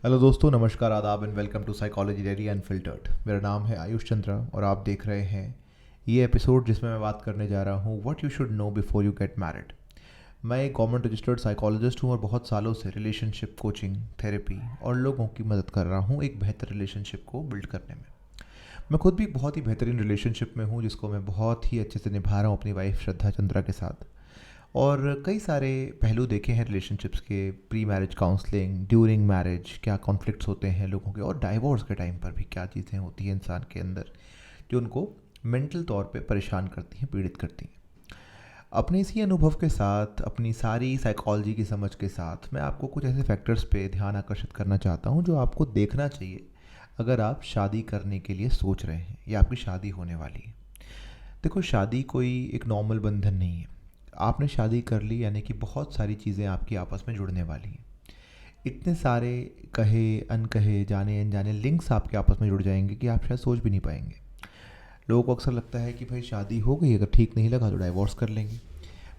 Hello दोस्तों, नमस्कार, आदाब and welcome to psychology daily unfiltered. मेरा नाम है आयुष चंद्रा और आप देख रहे हैं ये एपिसोड जिसमें मैं बात करने जा रहा हूँ what you should know before you get married. मैं एक गवर्नमेंट रजिस्टर्ड साइकोलॉजिस्ट हूँ और बहुत सालों से रिलेशनशिप कोचिंग, थेरेपी और लोगों की मदद कर रहा हूँ एक बेहतर रिलेशनशिप को बिल्ड करने में। मैं खुद भी एक बहुत ही बेहतरीन रिलेशनशिप में हूँ जिसको मैं बहुत ही अच्छे से निभा रहा हूँ अपनी वाइफ श्रद्धा चंद्रा के साथ। और कई सारे पहलू देखे हैं रिलेशनशिप्स के, pre marriage counselling, during marriage क्या कॉन्फ्लिक्ट्स होते हैं लोगों के, और डाइवोर्स के टाइम पर भी क्या चीज़ें होती हैं इंसान के अंदर जो उनको मेंटल तौर पे परेशान करती हैं, पीड़ित करती हैं। अपने इसी अनुभव के साथ, अपनी सारी साइकोलॉजी की समझ के साथ, मैं आपको कुछ ऐसे फैक्टर्स पे ध्यान आकर्षित करना चाहता हूँ जो आपको देखना चाहिए अगर आप शादी करने के लिए सोच रहे हैं या आपकी शादी होने वाली है। देखो, शादी कोई एक नॉर्मल बंधन नहीं है। आपने शादी कर ली यानी कि बहुत सारी चीज़ें आपकी आपस में जुड़ने वाली हैं। इतने सारे कहे अनकहे, जाने अनजाने लिंक्स आपके आपस में जुड़ जाएंगे कि आप शायद सोच भी नहीं पाएंगे। लोगों को अक्सर लगता है कि भाई शादी हो गई, अगर ठीक नहीं लगा तो डाइवोर्स कर लेंगे।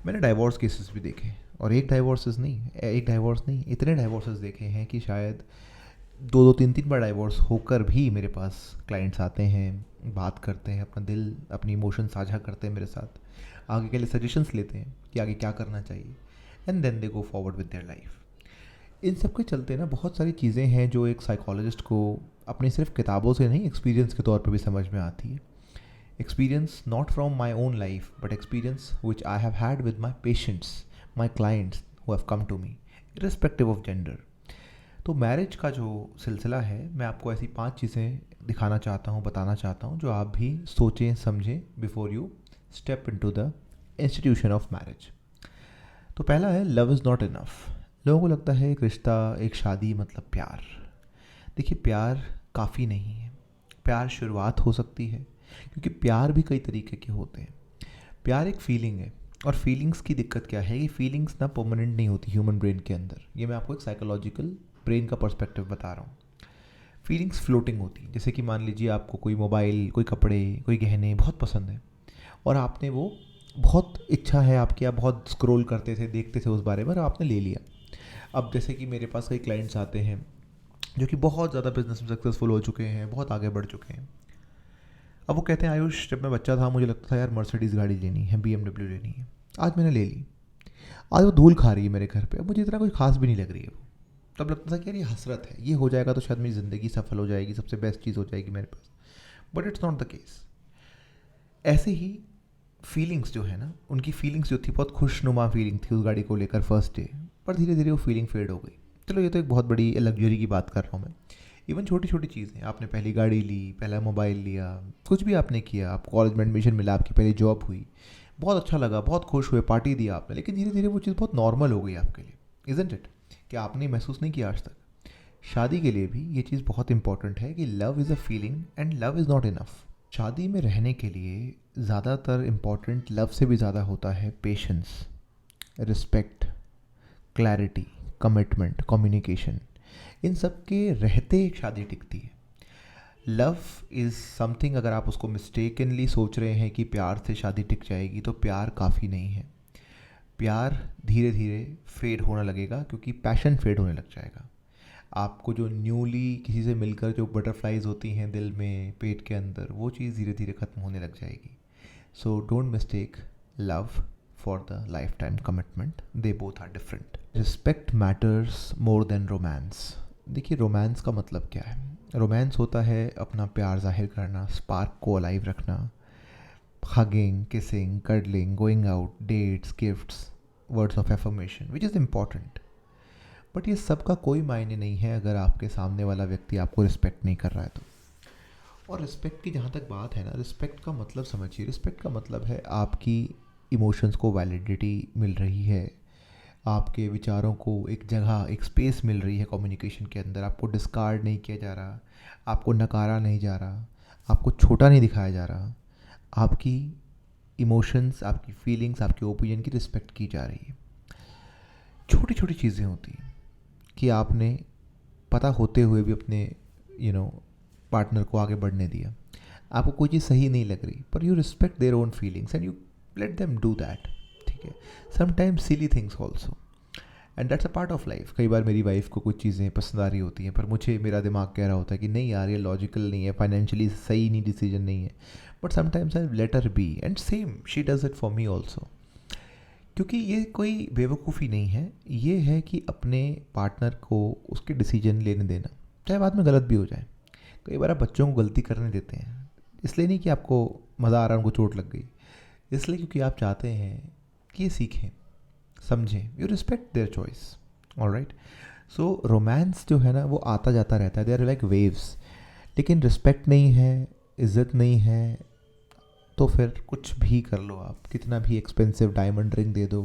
मैंने डाइवोर्स केसेस भी देखे, और एक डाइवोर्स नहीं, इतने डाइवोर्सेस देखे हैं कि शायद दो दो तीन तीन बार डाइवोर्स होकर भी मेरे पास क्लाइंट्स आते हैं, बात करते हैं, अपना दिल, अपनी इमोशन साझा करते हैं मेरे साथ, आगे के लिए सजेशंस लेते हैं कि आगे क्या करना चाहिए, and then they go forward with their life. इन सब के चलते ना बहुत सारी चीज़ें हैं जो एक साइकोलॉजिस्ट को अपनी सिर्फ किताबों से नहीं, एक्सपीरियंस के तौर पर भी समझ में आती है। Experience not from my own life but experience which I have had with my patients, my clients who have come to me, irrespective of gender. तो मैरिज का जो सिलसिला है, मैं आपको ऐसी 5 चीज़ें दिखाना चाहता हूँ, बताना चाहता हूँ, जो आप भी सोचें समझें before you step into the institution of marriage. तो पहला है, लव इज़ नॉट इनफ। लोगों को लगता है एक रिश्ता, एक शादी मतलब प्यार। देखिए, प्यार काफ़ी नहीं है। प्यार शुरुआत हो सकती है, क्योंकि प्यार भी कई तरीके के होते हैं। प्यार एक फीलिंग है, और फीलिंग्स की दिक्कत क्या है कि फीलिंग्स ना परमानेंट नहीं होती ह्यूमन ब्रेन के अंदर। ये मैं आपको एक साइकोलॉजिकल ब्रेन का पर्सपेक्टिव बता रहा हूँ। फीलिंग्स फ्लोटिंग होती है। जैसे कि मान लीजिए आपको कोई मोबाइल, कोई कपड़े, कोई गहने बहुत पसंद है, और आपने वो, बहुत इच्छा है आपकी, आप बहुत स्क्रॉल करते थे, देखते थे उस बारे में, और आपने ले लिया। अब जैसे कि मेरे पास कई क्लाइंट्स आते हैं जो कि बहुत ज़्यादा बिजनेस में सक्सेसफुल हो चुके हैं, बहुत आगे बढ़ चुके हैं। अब वो कहते हैं, आयुष, जब मैं बच्चा था मुझे लगता था यार मर्सिडीज़ गाड़ी लेनी है, BMW लेनी है, आज मैंने ले ली। आज वो धूल खा रही है मेरे घर पे, अब मुझे इतना कुछ खास भी नहीं लग रही है वो। तब लगता था कि यार ये हसरत है, ये हो जाएगा तो शायद मेरी ज़िंदगी सफल हो जाएगी, सबसे बेस्ट चीज़ हो जाएगी मेरे पास। But it's not the case. ऐसे ही फीलिंग्स जो है ना, उनकी फीलिंग्स जो थी, बहुत खुशनुमा फीलिंग थी उस गाड़ी को लेकर फर्स्ट डे, पर धीरे धीरे वो फीलिंग फेड हो गई। चलो, ये तो एक बहुत बड़ी लग्जरी की बात कर रहा हूँ मैं। इवन छोटी छोटी चीज़ें, आपने पहली गाड़ी ली, पहला मोबाइल लिया, कुछ भी आपने किया, आप कॉलेज में एडमिशन मिला, आपकी पहली जॉब हुई, बहुत अच्छा लगा, बहुत खुश हुए, पार्टी दिया आपने, लेकिन धीरे धीरे वो चीज़ बहुत नॉर्मल हो गई आपके लिए। Isn't it? कि आपने महसूस नहीं किया आज तक? शादी के लिए भी ये चीज़ बहुत इंपॉर्टेंट है कि love is a feeling and love is not enough. शादी में रहने के लिए ज़्यादातर इम्पॉर्टेंट लव से भी ज़्यादा होता है patience, respect, clarity, commitment, communication. इन सब के रहते एक शादी टिकती है। लव इज़ समथिंग, अगर आप उसको मिस्टेकनली सोच रहे हैं कि प्यार से शादी टिक जाएगी, तो प्यार काफ़ी नहीं है। प्यार धीरे धीरे फेड होने लगेगा, क्योंकि पैशन फेड होने लग जाएगा। आपको जो न्यूली किसी से मिलकर जो बटरफ्लाइज होती हैं दिल में, पेट के अंदर, वो चीज़ धीरे धीरे ख़त्म होने लग जाएगी। So don't mistake love for the life time commitment, they both are different. Respect matters more than romance. देखिए, रोमांस का मतलब क्या है? रोमांस होता है अपना प्यार जाहिर करना, स्पार्क को अलाइव रखना, hugging, kissing, cuddling, going out, dates, gifts, words of affirmation, which is important. But ये सब का कोई मायने नहीं है अगर आपके सामने वाला व्यक्ति आपको रिस्पेक्ट नहीं कर रहा है तो। और रिस्पेक्ट की जहाँ तक बात है ना, रिस्पेक्ट का मतलब समझिए। रिस्पेक्ट का मतलब है आपकी इमोशंस को वैलिडिटी मिल रही है, आपके विचारों को एक जगह, एक स्पेस मिल रही है कम्युनिकेशन के अंदर, आपको डिस्कार्ड नहीं किया जा रहा, आपको नकारा नहीं जा रहा, आपको छोटा नहीं दिखाया जा रहा, आपकी इमोशंस, आपकी फीलिंग्स, आपके ओपिनियन की रिस्पेक्ट की जा रही है। छोटी छोटी चीज़ें होती हैं कि आपने पता होते हुए भी अपने पार्टनर को आगे बढ़ने दिया। आपको कोई चीज़ सही नहीं लग रही, पर you respect their own feelings and you let them do that. ठीक है? Sometimes silly things also. And that's a part of life. कई बार मेरी वाइफ को कुछ चीज़ें पसंद आ रही होती हैं, पर मुझे मेरा दिमाग कह रहा होता है कि नहीं यार, ये लॉजिकल नहीं है, फाइनेंशियली सही नहीं, डिसीजन नहीं है. But sometimes I let her be, and same she does it for me also. क्योंकि ये कोई बेवकूफ़ी नहीं है, ये है कि अपने पार्टनर को उसके डिसीजन लेने देना, चाहे बाद में गलत भी हो जाए. कई बार आप बच्चों को गलती करने देते हैं, इसलिए नहीं कि आपको मज़ा आ रहा है उनको चोट लग गई, इसलिए क्योंकि आप चाहते हैं कि ये सीखें, समझें. You respect their choice. Alright. So romance जो है ना, वो आता जाता रहता है, दे आर लाइक वेव्स. लेकिन रिस्पेक्ट नहीं है, इज़्ज़त नहीं है, तो फिर कुछ भी कर लो आप, कितना भी एक्सपेंसिव डायमंड रिंग दे दो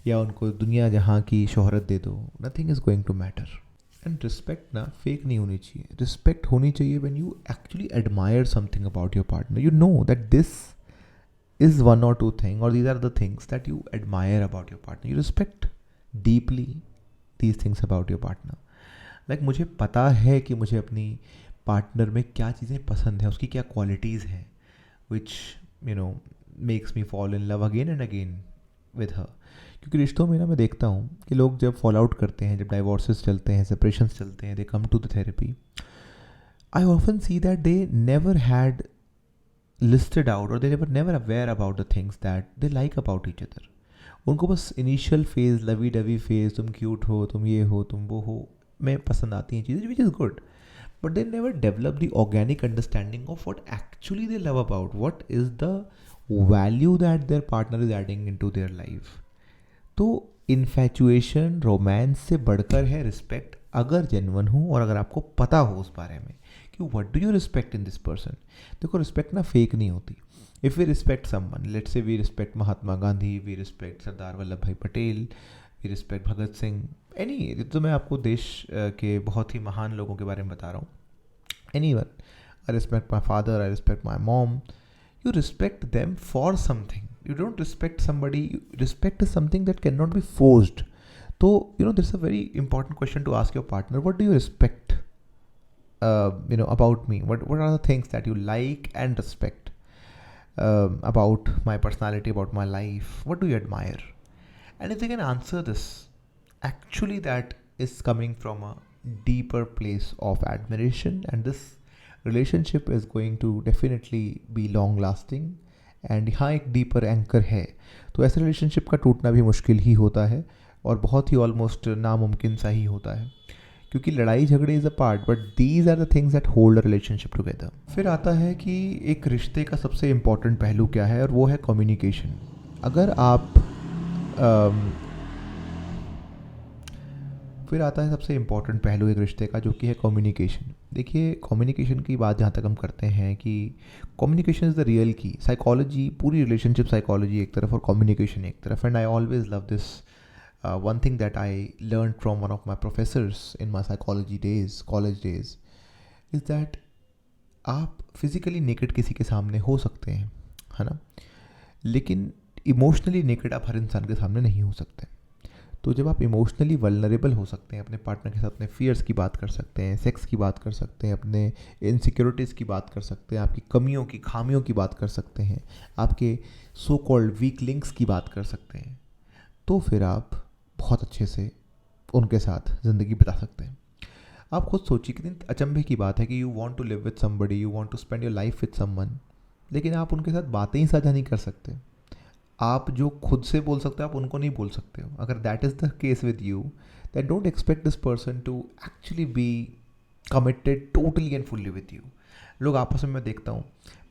या उनको दुनिया जहाँ की शोहरत दे दो, nothing is going to matter. And respect ना फेक नहीं होनी चाहिए. रिस्पेक्ट होनी चाहिए when you actually admire something about your partner. You know that this is one or two thing, or these are the things that you admire about your partner. You respect deeply these things about your partner. Like मुझे पता है कि मुझे अपनी partner में क्या चीज़ें पसंद हैं, उसकी क्या क्वालिटीज़ हैं, which you know makes me fall in love again and again with her. क्योंकि रिश्तों में ना मैं देखता हूँ कि लोग जब फॉल आउट करते हैं, जब डाइवोर्सेस चलते हैं, सेपरेशंस चलते हैं, they come to the therapy. I often see that they never had listed out, or they were never aware about the things that they like about each other. उनको बस initial phase, lovey dovey phase, तुम cute हो, तुम ये हो, तुम वो हो, में पसंद आती हैं चीज़ें, which is good. But they never develop the organic understanding of what actually they love about, what is the value that their partner is adding into their life. तो इन्फैचुएशन रोमांस से बढ़कर है respect, अगर genuine हो और अगर आपको पता हो उस बारे में कि what do you respect in this person. देखो, रिस्पेक्ट ना फेक नहीं होती. If we respect someone, let's say we respect Mahatma Gandhi, we respect Sardar Vallabh Bhai Patel, we respect Bhagat Singh, any, तो मैं आपको देश के बहुत ही महान लोगों के बारे में बता रहा हूँ. Any one, I respect my father, I respect my mom. You respect them for something. You don't respect somebody. Respect is something that cannot be forced. So, there's a very important question to ask your partner. What do you respect, about me? What are the things that you like and respect about my personality, about my life? What do you admire? And if they can answer this, actually that is coming from a deeper place of admiration, and this relationship is going to definitely be long lasting. And यहाँ एक deeper anchor है. तो ऐसे relationship का टूटना भी मुश्किल ही होता है और बहुत ही ऑलमोस्ट नामुमकिन सा ही होता है, क्योंकि लड़ाई झगड़े is a part, but these are the things that hold a relationship together. फिर आता है कि एक रिश्ते का सबसे इम्पॉर्टेंट पहलू क्या है, और वो है कम्युनिकेशन. अगर आप फिर आता है सबसे इम्पॉर्टेंट पहलू एक रिश्ते का, जो कि है कम्युनिकेशन. देखिए, कम्युनिकेशन की बात जहाँ तक हम करते हैं कि कम्युनिकेशन इज़ द रियल की. साइकोलॉजी, पूरी रिलेशनशिप साइकोलॉजी एक तरफ और कम्युनिकेशन एक तरफ. And I always love this one thing that I learn from one of my professors in my psychology days, college days, is that आप physically naked किसी के सामने हो सकते हैं, है ना, लेकिन इमोशनली नेकेड आप हर इंसान के सामने नहीं हो सकते. तो जब आप इमोशनली वल्नरेबल हो सकते हैं, अपने पार्टनर के साथ अपने फियर्स की बात कर सकते हैं, सेक्स की बात कर सकते हैं, अपने इनसिक्योरिटीज़ की बात कर सकते हैं, आपकी कमियों की, खामियों की बात कर सकते हैं, आपके सो कॉल्ड वीक लिंक्स की बात कर सकते हैं, तो फिर आप बहुत अच्छे से उनके साथ ज़िंदगी बिता सकते हैं. आप खुद सोचिए, कितनी अचंभे की बात है कि you want to live with somebody, you want to spend your life with someone, लेकिन आप उनके साथ बातें ही साझा नहीं कर सकते. आप जो खुद से बोल सकते हो, आप उनको नहीं बोल सकते हो. अगर that is the case with you, then don't expect this person to actually be committed totally and fully with you. लोग आपस में, मैं देखता हूँ,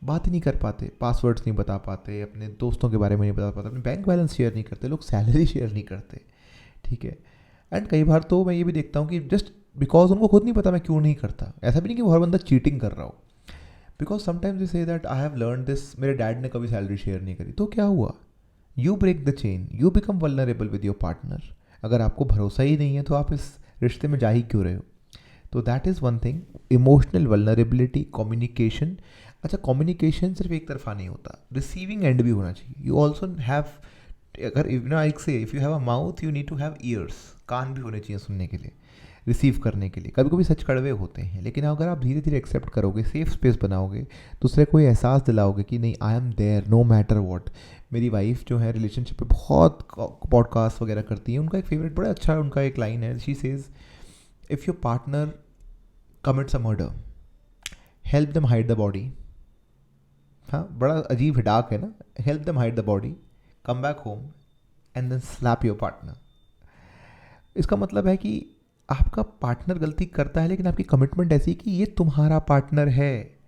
बात ही नहीं कर पाते, पासवर्ड्स नहीं बता पाते, अपने दोस्तों के बारे में नहीं बता पाते, अपने बैंक बैलेंस शेयर नहीं करते, लोग सैलरी शेयर नहीं करते. ठीक है. एंड कई बार तो मैं ये भी देखता हूँ कि जस्ट बिकॉज उनको खुद नहीं पता मैं क्यों नहीं करता. ऐसा भी नहीं कि वो हर बंदा चीटिंग कर रहा हो, because sometimes they say that I have learn this, मेरे डैड ने कभी सैलरी शेयर नहीं करी. तो क्या हुआ? You break the chain, you become vulnerable with your partner. अगर आपको भरोसा ही नहीं है तो आप इस रिश्ते में जा ही क्यों रहे हो? तो that is one thing, emotional vulnerability, communication. अच्छा, कम्युनिकेशन सिर्फ एक तरफा नहीं होता, रिसीविंग एंड भी होना चाहिए. यू ऑल्सो हैव, अगर I say if you have a mouth, you need to have ears, कान भी होने चाहिए सुनने के लिए. रिसीव करने के लिए। कभी कभी सच कड़वे होते हैं, लेकिन अगर आप धीरे धीरे एक्सेप्ट करोगे, सेफ स्पेस बनाओगे, दूसरे को ये एहसास दिलाओगे कि नहीं, I am there no matter what. मेरी वाइफ जो है रिलेशनशिप पे बहुत पॉडकास्ट वगैरह करती है, उनका एक फेवरेट बड़ा अच्छा उनका एक लाइन है, she says if your partner commits a murder, help them hide the body. हाँ, बड़ा अजीब डार्क है ना, help them hide the body, come back home and then slap your partner. इसका मतलब है कि आपका पार्टनर गलती करता है, लेकिन आपकी कमिटमेंट ऐसी कि ये तुम्हारा पार्टनर है,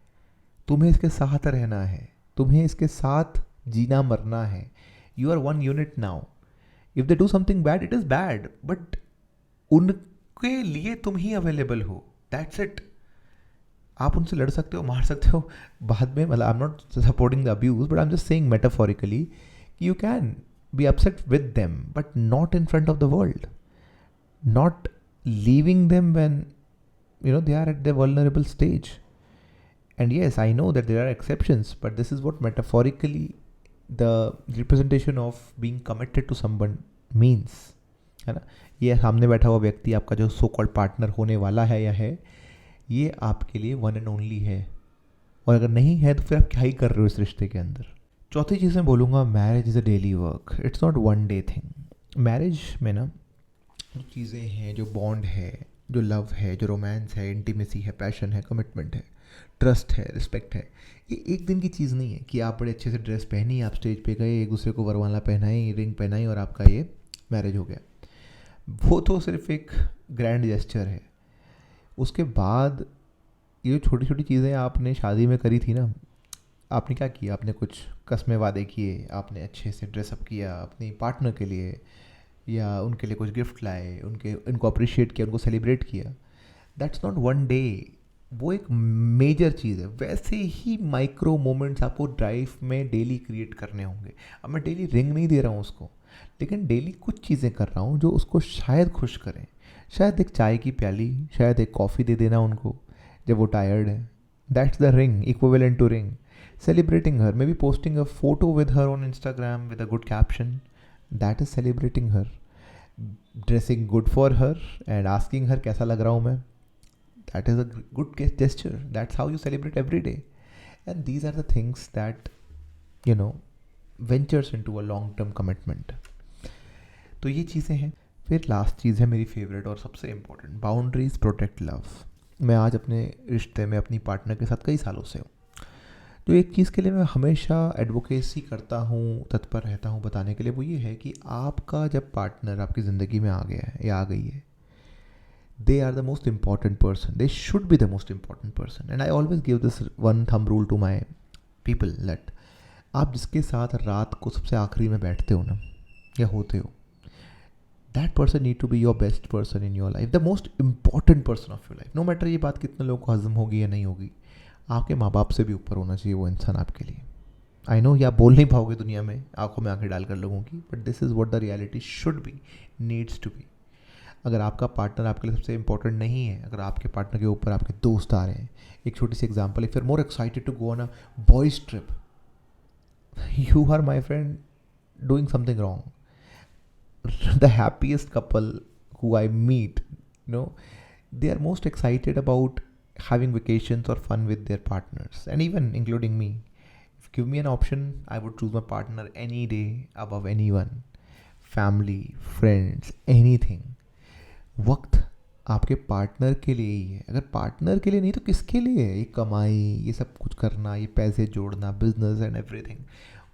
तुम्हें इसके साथ रहना है, तुम्हें इसके साथ जीना मरना है। You are one unit now. If they do something bad, it is bad, but उनके लिए तुम ही अवेलेबल हो, दैट्स इट। आप उनसे लड़ सकते हो, मार सकते हो बाद में, मतलब I am not supporting the abuse, but I am just saying metaphorically, you can be upset with them but not in front of the world, not leaving them when they are at their vulnerable stage. And yes, I know that there are exceptions, but this is what metaphorically the representation of being committed to someone means, है ना। ये सामने बैठा हुआ व्यक्ति आपका जो so called partner होने वाला है या है, ये आपके लिए वन एंड ओनली है, और अगर नहीं है तो फिर आप क्या ही कर रहे हो इस रिश्ते के अंदर। चौथी चीज़ मैं बोलूँगा, marriage is a daily work, it's not one day thing. Marriage में ना जो चीज़ें हैं, जो बॉन्ड है, जो लव है, जो रोमांस है, इंटीमेसी है, पैशन है, कमिटमेंट है, ट्रस्ट है, रिस्पेक्ट है, ये एक दिन की चीज़ नहीं है कि आप बड़े अच्छे से ड्रेस पहनी, आप स्टेज पे गए, एक दूसरे को वरमाला पहनाई, रिंग पहनाई और आपका ये मैरिज हो गया। वो तो सिर्फ एक ग्रैंड जेस्चर है। उसके बाद ये छोटी छोटी चीज़ें आपने शादी में करी थी ना, आपने क्या किया, आपने कुछ कस्में वादे किए, आपने अच्छे से ड्रेसअप किया अपनी पार्टनर के लिए, या उनके लिए कुछ गिफ्ट लाए, उनको अप्रिशिएट किया, उनको सेलिब्रेट किया। दैट्स नॉट वन डे, वो एक मेजर चीज़ है। वैसे ही माइक्रो मोमेंट्स आपको ड्राइव में डेली क्रिएट करने होंगे। अब मैं डेली रिंग नहीं दे रहा हूँ उसको, लेकिन डेली कुछ चीज़ें कर रहा हूँ जो उसको शायद खुश करें। शायद एक चाय की प्याली, शायद एक कॉफ़ी दे देना उनको जब वो टायर्ड है। That's the ring, equivalent to ring. Celebrating her, maybe posting a photo with her on Instagram with a good caption, that is celebrating her. Dressing good for her and asking her कैसा लग रहा हूँ मैं, that is a good gesture. That's how you celebrate every day. And these are the things that ventures into a long term commitment. तो ये चीज़ें हैं। फिर लास्ट चीज़ है मेरी फेवरेट और सबसे इम्पोर्टेंट, बाउंड्रीज प्रोटेक्ट लव। मैं आज अपने रिश्ते में अपनी पार्टनर के साथ कई सालों से हूँ। तो एक चीज़ के लिए मैं हमेशा एडवोकेसी करता हूँ, तत्पर रहता हूँ बताने के लिए, वो ये है कि आपका जब पार्टनर आपकी ज़िंदगी में आ गया है या आ गई है, they are the most important person, they should be the most important person. And I always give this one thumb rule to my people, that आप जिसके साथ रात को सबसे आखिरी में बैठते हो ना या होते हो, that person need to be your best person in your life, the most important person of your life. No matter ये बात कितने लोगों को हजम होगी या नहीं होगी, आपके माँ बाप से भी ऊपर होना चाहिए वो इंसान आपके लिए। आई नो ये आप बोल नहीं पाओगे दुनिया में आंखों में आंखें डालकर लोगों की, but this is what the reality should be, needs to be. अगर आपका पार्टनर आपके लिए सबसे इंपॉर्टेंट नहीं है, अगर आपके पार्टनर के ऊपर आपके दोस्त आ रहे हैं, एक छोटी सी example, if you are more excited to go on a boys trip, you are my friend doing something wrong. The happiest couple who I meet, they are most excited about having vacations or fun with their partners, and even including me. If you give me an option, I would choose my partner any day above anyone. Family, friends, anything. वक्त आपके partner के लिए ही है। अगर partner के लिए नहीं तो किसके लिए है? ये कमाई, ये सब कुछ करना, ये पैसे जोड़ना, business and everything.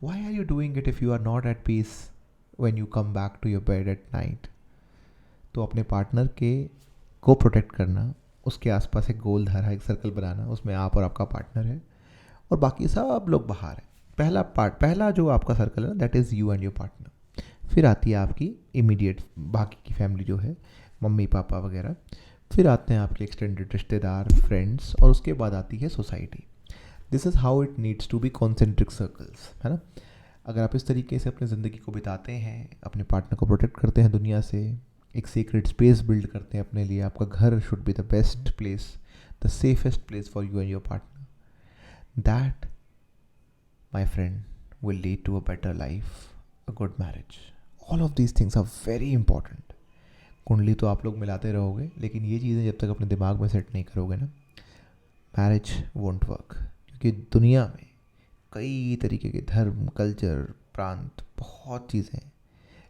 Why are you doing it if you are not at peace when you come back to your bed at night? तो अपने पार्टनर को प्रोटेक्ट करना, उसके आसपास एक गोल धारा, एक सर्कल बनाना, उसमें आप और आपका पार्टनर है और बाकी सब लोग बाहर हैं। पहला जो आपका सर्कल है ना, that is you and your partner. फिर आती है आपकी इमीडिएट बाकी की फैमिली जो है, मम्मी पापा वगैरह। फिर आते हैं आपके एक्सटेंडेड रिश्तेदार, फ्रेंड्स, और उसके बाद आती है society. This is how it needs to be concentric circles, है ना। अगर आप इस तरीके से अपनी ज़िंदगी को बिताते हैं, अपने पार्टनर को प्रोटेक्ट करते हैं दुनिया से, एक सीक्रेट स्पेस बिल्ड करते हैं अपने लिए, आपका घर should be the best place, the safest place for you and your partner, that my friend will lead to a better life, a good marriage. All of these things are very important. कुंडली तो आप लोग मिलाते रहोगे, लेकिन ये चीज़ें जब तक अपने दिमाग में सेट नहीं करोगे ना, मैरिज वोंट वर्क। क्योंकि दुनिया में कई तरीके के धर्म, कल्चर, प्रांत, बहुत चीज़ें हैं,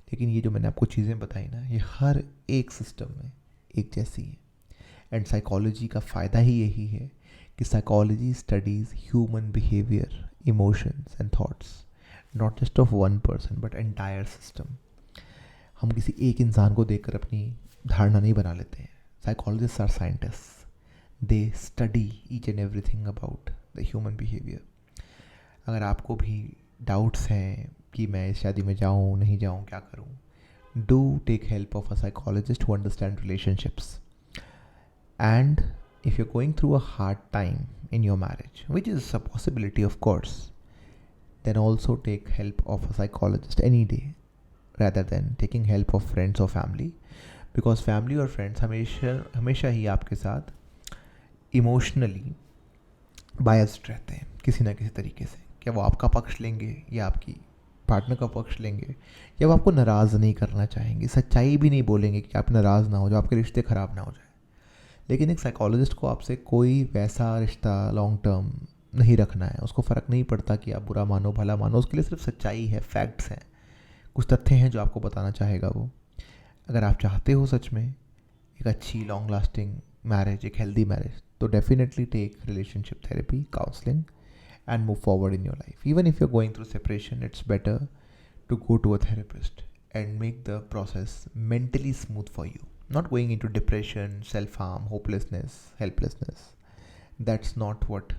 लेकिन ये जो मैंने आपको चीज़ें बताई ना, ये हर एक सिस्टम में एक जैसी है। एंड साइकोलॉजी का फ़ायदा ही यही है कि psychology studies human behaviour, emotions and thoughts, not just of one person but entire system. हम किसी एक इंसान को देखकर अपनी धारणा नहीं बना लेते हैं। Psychologist are scientist, they study each and everything about the human behaviour. अगर आपको भी डाउट्स हैं कि मैं इस शादी में जाऊँ नहीं जाऊँ, क्या करूँ, do take help of a psychologist who understand relationships. And if you're going through a hard time in your marriage, which is a possibility of course, then also take help of a psychologist any day rather than taking help of friends or family, because family और friends हमेशा ही आपके साथ emotionally biased रहते हैं किसी ना किसी तरीके से। क्या वो आपका पक्ष लेंगे या आपकी पार्टनर का पक्ष लेंगे, या वो आपको नाराज़ नहीं करना चाहेंगे, सच्चाई भी नहीं बोलेंगे कि आप नाराज़ ना हो जाओ, आपके रिश्ते ख़राब ना हो जाए। लेकिन एक साइकोलॉजिस्ट को आपसे कोई वैसा रिश्ता लॉन्ग टर्म नहीं रखना है। उसको फ़र्क नहीं पड़ता कि आप बुरा मानो भला मानो, उसके लिए सिर्फ सच्चाई है, फैक्ट्स हैं, कुछ तथ्य हैं जो आपको बताना चाहेगा वो। अगर आप चाहते हो सच में एक अच्छी लॉन्ग लास्टिंग मैरिज, एक हेल्दी मैरिज, तो definitely take relationship therapy, counselling and move forward in your life. Even if you are going through separation, it's better to go to a therapist and make the process mentally smooth for you. Not going into depression, self-harm, hopelessness, helplessness. That's not what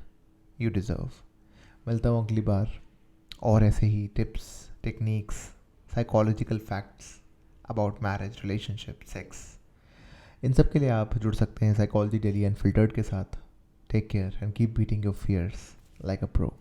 you deserve. मिलता हूँ अगली बार और ऐसे ही tips, techniques, psychological facts about marriage, relationship, sex. इन सब के लिए आप जुड़ सकते हैं साइकोलॉजी डेली अनफिल्टर्ड के साथ। Take care and keep beating your fears like a pro.